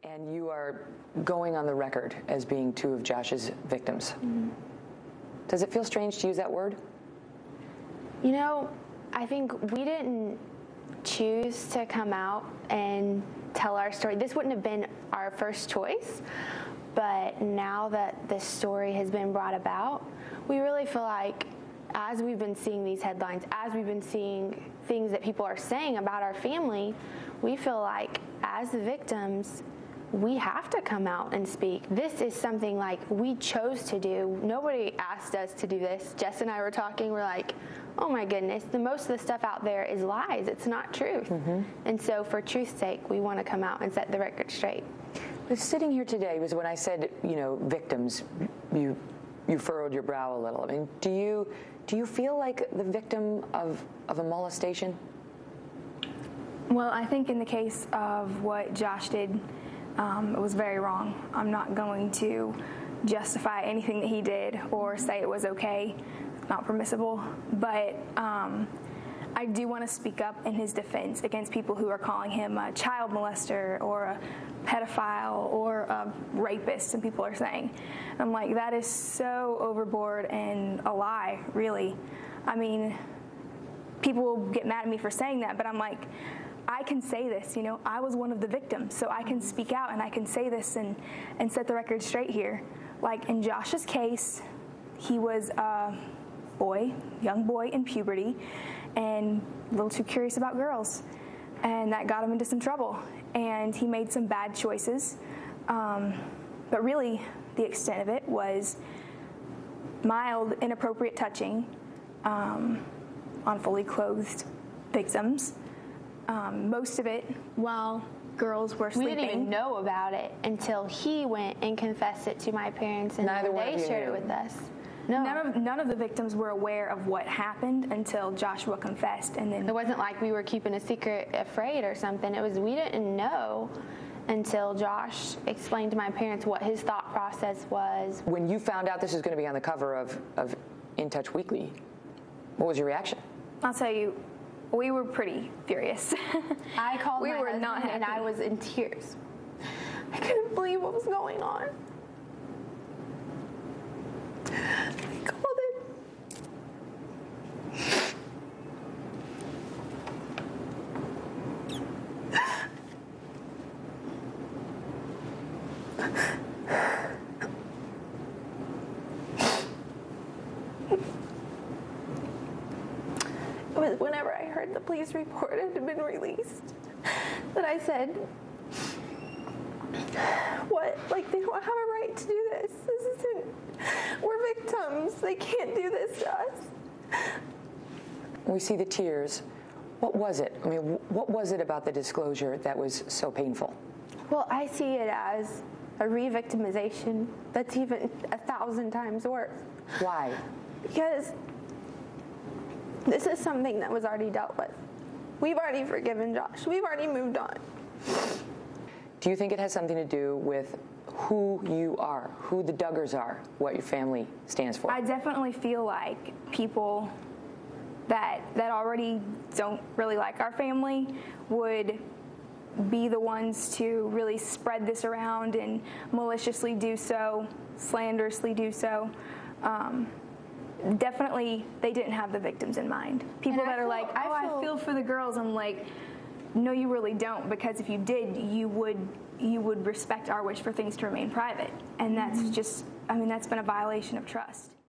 And you are going on the record as being two of Josh's victims. Mm-hmm. Does it feel strange to use that word? You know, I think we didn't choose to come out and tell our story. This wouldn't have been our first choice, but now that this story has been brought about, we really feel like as we've been seeing these headlines, as we've been seeing things that people are saying about our family, we feel like as the victims, we have to come out and speak. This is something like we chose to do. Nobody asked us to do this. Jess and I were talking, we're like, oh my goodness, most of the stuff out there is lies. It's not truth. Mm-hmm. And so for truth's sake, we want to come out and set the record straight. But sitting here today was when I said, victims, you furrowed your brow a little. I mean, do you feel like the victim of a molestation? Well, I think in the case of what Josh did, it was very wrong. I'm not going to justify anything that he did or say it was okay, not permissible. But I do want to speak up in his defense against people who are calling him a child molester or a pedophile or a rapist, and people are saying. And I'm like, that is so overboard and a lie, really. I mean, people will get mad at me for saying that, but I'm like, I can say this, I was one of the victims, so I can speak out and I can say this and set the record straight here. Like in Josh's case, he was a young boy in puberty and a little too curious about girls, and that got him into some trouble, and he made some bad choices, but really the extent of it was mild, inappropriate touching on fully clothed victims. Most of it while girls were sleeping. We didn't even know about it until he went and confessed it to my parents, and they shared it with us. No. None of the victims were aware of what happened until Joshua confessed, and then it wasn't like we were keeping a secret, afraid or something. It was we didn't know until Josh explained to my parents what his thought process was. When you found out this was going to be on the cover of In Touch Weekly, what was your reaction? I'll tell you, we were pretty furious. I called my husband and I was in tears. I couldn't believe what was going on. I called him. It was whenever I heard the police report had been released that I said, what? Like, they don't have a right to do this. This isn't, we're victims. They can't do this to us. We see the tears. What was it? I mean, what was it about the disclosure that was so painful? Well, I see it as a re-victimization that's even 1,000 times worse. Why? Because this is something that was already dealt with. We've already forgiven Josh. We've already moved on. Do you think it has something to do with who you are, who the Duggars are, what your family stands for? I definitely feel like people that already don't really like our family would be the ones to really spread this around and maliciously do so, slanderously do so. Definitely, they didn't have the victims in mind. People that are like, I feel for the girls. I'm like, no, you really don't, because if you did, you would respect our wish for things to remain private. And that's just, that's been a violation of trust.